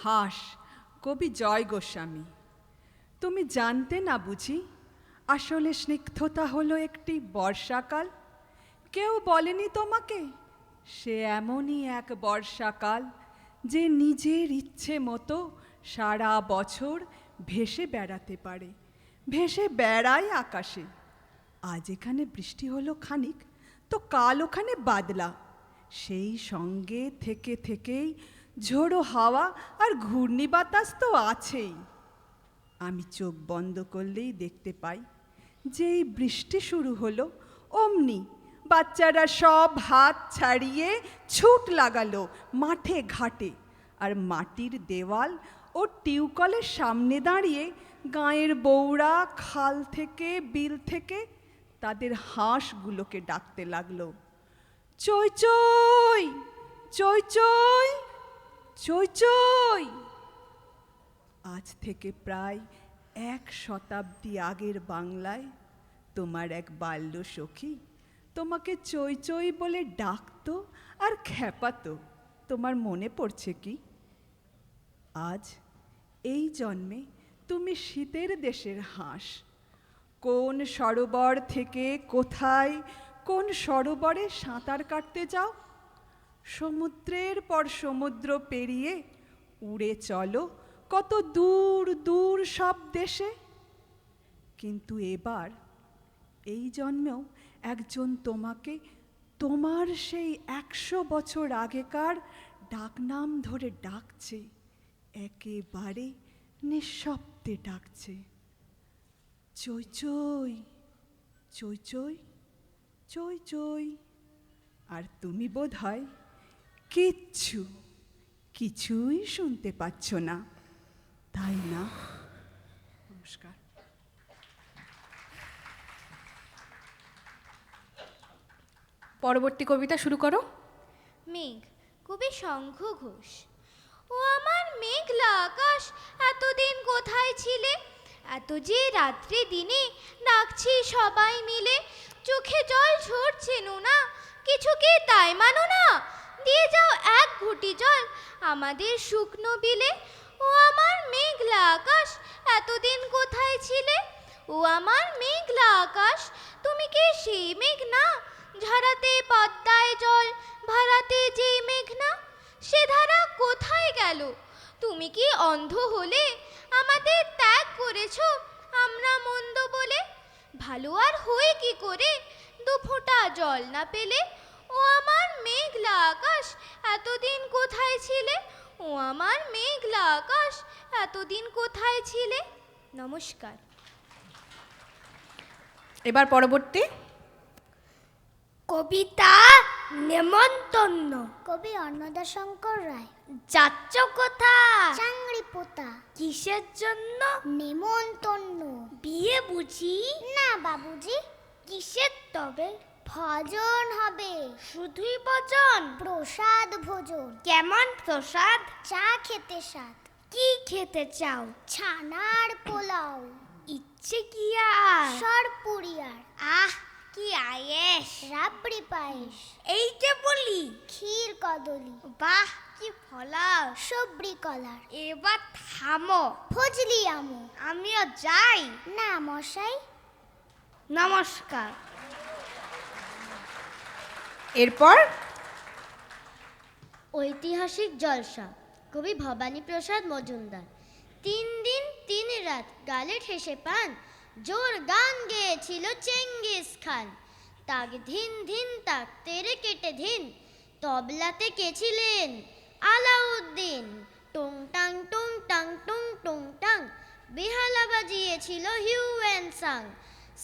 হাস কবি জয় গোস্বামী। তুমি জানতে না বুঝি আসলে স্নিগ্ধতা হলো একটি বর্ষাকাল? কেউ বলেনি তোমাকে সে এমনই এক বর্ষাকাল যে নিজের ইচ্ছে মতো সারা বছর ভেসে বেড়াতে পারে, ভেসে বেড়ায় আকাশে। আজ এখানে বৃষ্টি হলো খানিক, তো কাল ওখানে বাদলা, সেই সঙ্গে থেকে থেকেই ঝোড়ো হাওয়া আর ঘূর্ণি বাতাস তো আছেই। আমি চোখ বন্ধ করলেই দেখতে পাই যে এই বৃষ্টি শুরু হলো, অমনি বাচ্চারা সব হাত ছাড়িয়ে ছুট লাগালো মাঠে ঘাটে, আর মাটির দেওয়াল ও টিউকলের সামনে দাঁড়িয়ে গাঁয়ের বউরা খাল থেকে বিল থেকে তাদের হাঁসগুলোকে ডাকতে লাগলো, চই চই চই চই চই চই। আজ থেকে প্রায় 1 শতাব্দী আগের বাংলায় তোমার এক বাল্য সখী তোমাকে চই চই বলে ডাকতো আর খেপাতো, তোমার মনে পড়ছে কি? আজ এই জন্মে তুমি শীতের দেশের হাঁস। কোন সরোবর থেকে কোথায়, কোন সরোবরে সাঁতার কাটতে যাও? সমুদ্রের পর সমুদ্র পেরিয়ে উড়ে চলো কত দূর দূর সব দেশে। কিন্তু এবার এই জন্মেও একজন তোমাকে তোমার সেই 100 বছর আগেকার ডাকনাম ধরে ডাকছে, একেবারে নিঃশব্দে ডাকছে, চই চই চই চই চই চই। আর তুমি বোধহয় কিছুই শুনতে পাচ্ছ না, তাই না? নমস্কার। পরবর্তী কবিতা শুরু করো। মেঘ, কবি শঙ্খ ঘোষ। ও আমার মেঘলা আকাশ, এতদিন কোথায় ছিলে? এত যে রাত্রি দিনে ডাকছি সবাই মিলে, চোখে জল ঝরছে না, কিছু কি তাই মানো না? দিয়ে যাও এক ঘুঁটি জল আমাদের শুকনো বিলে। ও আমার মেঘলা আকাশ, এতদিন কোথায় ছিলে? ও আমার মেঘলা আকাশ, তুমি কি সেই মেঘ না? ঝরাতে পদ্মায় জল ভারাতে যে মেঘ না? সে ধারা কোথায় গেল? তুমি কি অন্ধ হলে? আমাদের ত্যাগ করেছো আমরা মন্দ বলে। ভালো আর হই কি করে দুফোঁটা জল না পেলে? ও আমার মেঘলা আকাশ, এতদিন কোথায় ছিলে? ও আমার মেঘলা আকাশ, এতদিন কোথায় ছিলে? নমস্কার। এবার পরবর্তী কবিতা নেমন্তন্ন। কবি অন্নদাশঙ্কর রায়। যাচ্ছ কোথায়? চাংড়ি পোতা। কিসের জন্য? নেমন্তন্ন। বিয়ে বুঝি? না বাবুজি। কিসের তবে? ভজন হবে। শুধুই ভজন? প্রসাদ ভোজন। কেমন প্রসাদ? চা খেতে স্বাদ। কি খেতে চাও? ছানার পোলাও। ইচ্ছে কি আর? সরপুরিয়ার। আহ কি আয়েস! রাবড়ি পায়েস। এই যে বলি ক্ষীর কদলি। বাহ কি ফলাও! সবরি কলার। এবার থামো। ফজলি আমো। আমিও যাই। না মশাই। নমস্কার। এরপর ঐতিহাসিক জলসা, কবি ভবানী প্রসাদ মজুমদার। 3 দিন 3 রাত গালে ঠেসে পান, জোর গান গেয়েছিল চেঙ্গিস খান। তাক ধিন ধিন তাক তেরে কেটে ধিন, তবলাতে কে ছিলেন? আলাউদ্দিন। টুং টাং টুং টাং টুং টুং টাং, বেহালা বাজিয়েছিল হিউয়েন সাং।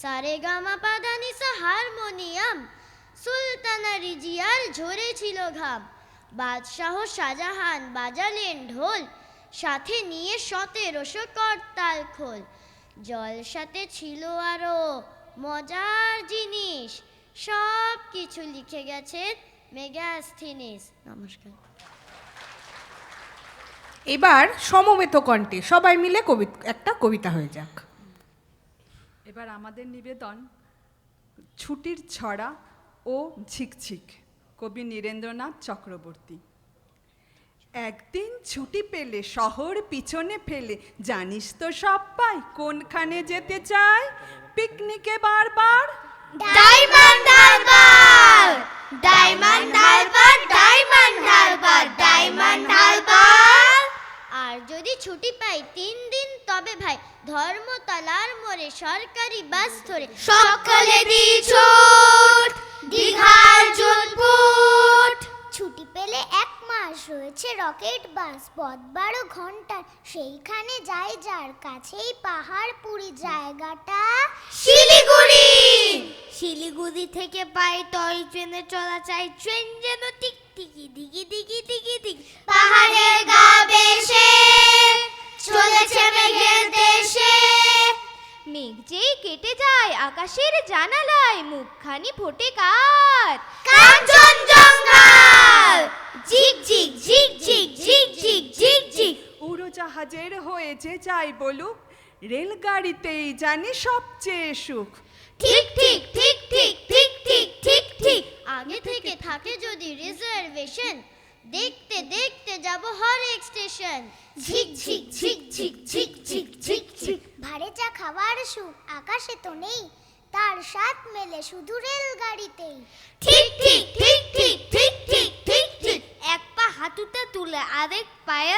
সারে গামা পাদানি সা হারমোনিয়াম, সুলতানা রিজিয়ার ঝরেছিল ঘাম। বাদশাহ শাহজাহান বাজালেন ঢোল, সাথে নিয়ে 1700 করতাল খোল। জলসাতে ছিল আরো মজার জিনিস, সব কিছু লিখে গেছেন মেগাস্থিনিস। নমস্কার। এবার সমবেত কণ্ঠে সবাই মিলে একটা কবিতা হয়ে যাক। এবার আমাদের নিবেদন ছুটির ছড়া ও ঝিকঝিক, কবি নীরেন্দ্রনাথ চক্রবর্তী। একদিন ছুটি পেলে শহর পিছনে ফেলে জানিস তো সবাই কোনখানে যেতে চায় পিকনিকে বারবার ডায়মন্ড হারবার, ডায়মন্ড হারবার, ডায়মন্ড হারবার, ডায়মন্ড হারবার। আর যদি ছুটি পাই 3 দিন তবে ভাই ধর্মতলার মোড়ে সরকারি বাস ধরে সকলে দিই ছোট দীঘার জোনপুট। ছুটি পেলে 1 মাস রয়েছে রকেট বাস পথ 12 ঘন্টার সেইখানে যাই যার কাছেই পাহাড়পুরি জায়গাটা শিলিগুড়ি, শিলিগুড়ি থেকে পাই টয় ট্রেনে চলা চাই ট্রেন যেন টিকটিকি দিগি দিগি দিগি দিগি পাহাড়ের গা বেশে চলেছে মেঘের দেশে। মেঘ যেই কেটে যায় আকাশের জানালায় মুখখানি ফোটে কার কাঞ্চনজঙ্ঘার। ঝিক ঝিক ঝিক ঝিক ঝিক ঝিক ঝিক ঝিক। উড়োজাহাজের হয়েছে যাই বলুক রেলগাড়িতেই জানি সবচেয়ে সুখ ঠিক ঠিক ঠিক ঠিক ঠিক ঠিক ঠিক ঠিক। আগে থেকে থাকে যদি রিজার্ভেশন দেখতে দেখতে যাব হরেক স্টেশন ঝিক ঝিক ঝিক ঝিক ঝিক ঝিক ঝিক ঝিক। ভারে চা খাওয়ার সুখ আকাশে তো নেই তার স্বাদ মেলে শুধু রেলগাড়িতেই ঠিক ঠিক ঠিক ঠিক ঠিক ঠিক ঠিক ঠিক। এক পা হাঁটুতে তুলে আরেক পায়ে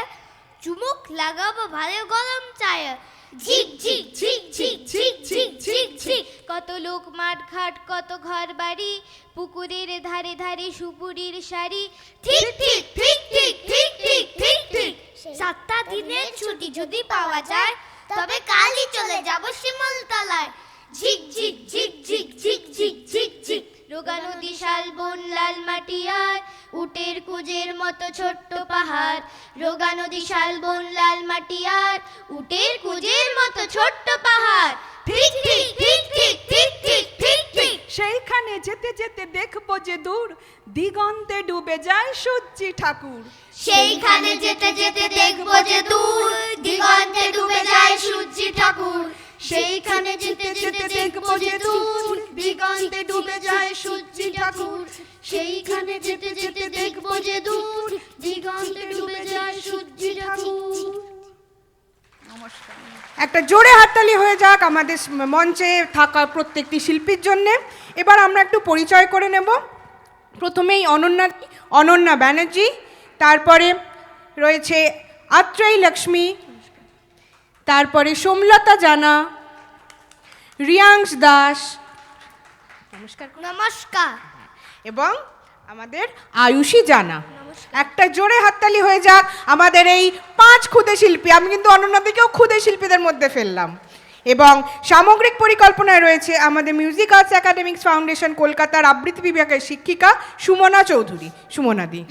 চুমুক লাগাবো ভালো গরম চায়ে ঝিক ঝিক ঝিক ঝিক ঝিক ঝিক ঝিক ঝিক। কত লোক মাঠ ঘাট কত ঘর বাড়ি পুকুরের ধারে ধারে সুপুরির শাড়ি ঠিক ঠিক ঠিক ঠিক ঠিক ঠিক ঠিক ঠিক। 7টা দিনের ছুটি যদি পাওয়া যায় তবে কালই চলে যাব শিমুলতলায় ঝিক ঝিক ঝিক ঝিক ঝিক ঝিক ঝিক ঝিক। রোগা নদী শালবন লাল মাটি আর উটের কুজের মতো ছোট্ট পাহাড় রোগা নদী শালবন লাল মাটি আর উটের কুজের মতো ছোট্ট পাহাড় ঠিক ঠিক ঠিক ঠিক ঠিক ঠিক ঠিক ঠিক। সেইখানে যেতে যেতে দেখবো যে দূর দিগন্তে ডুবে যায় সূর্যি ঠাকুর সেইখানে যেতে যেতে দেখবো যে দূর দিগন্তে ডুবে যায় সূর্যি ঠাকুর সেইখানে যেতে যেতে দেখবো যে দূর দিগন্তে ডুবে যায় সূর্যি ঠাকুর সেইখানে যেতে যেতে দেখবো যে দূর দিগন্তে ডুবে যায় সূর্যি ঠাকুর। নমস্কার একটা জোরে হাততালি হয়ে যাক আমাদের মঞ্চে থাকা প্রত্যেকটি শিল্পীর জন্যে। এবার আমরা একটু পরিচয় করে নেব। প্রথমেই অনন্যা ব্যানার্জি, তারপরে রয়েছে আত্রেয়ী লক্ষ্মী, তারপরে সোমলতা জানা, রিয়াংশ দাস, নমস্কার এবং আমাদের আয়ুষী জানা। একটা জোরে হাততালি হয়ে যাক আমাদের এই 5 ক্ষুদে শিল্পী। আমি কিন্তু অনন্যাদিকেও ক্ষুদে শিল্পীদের মধ্যে ফেললাম। এবং সামগ্রিক পরিকল্পনায় রয়েছে আমাদের মিউজিক আর্টস একাডেমিক্স ফাউন্ডেশন কলকাতার আবৃত্তি বিভাগের শিক্ষিকা সুমনা চৌধুরী। সুমনাদি।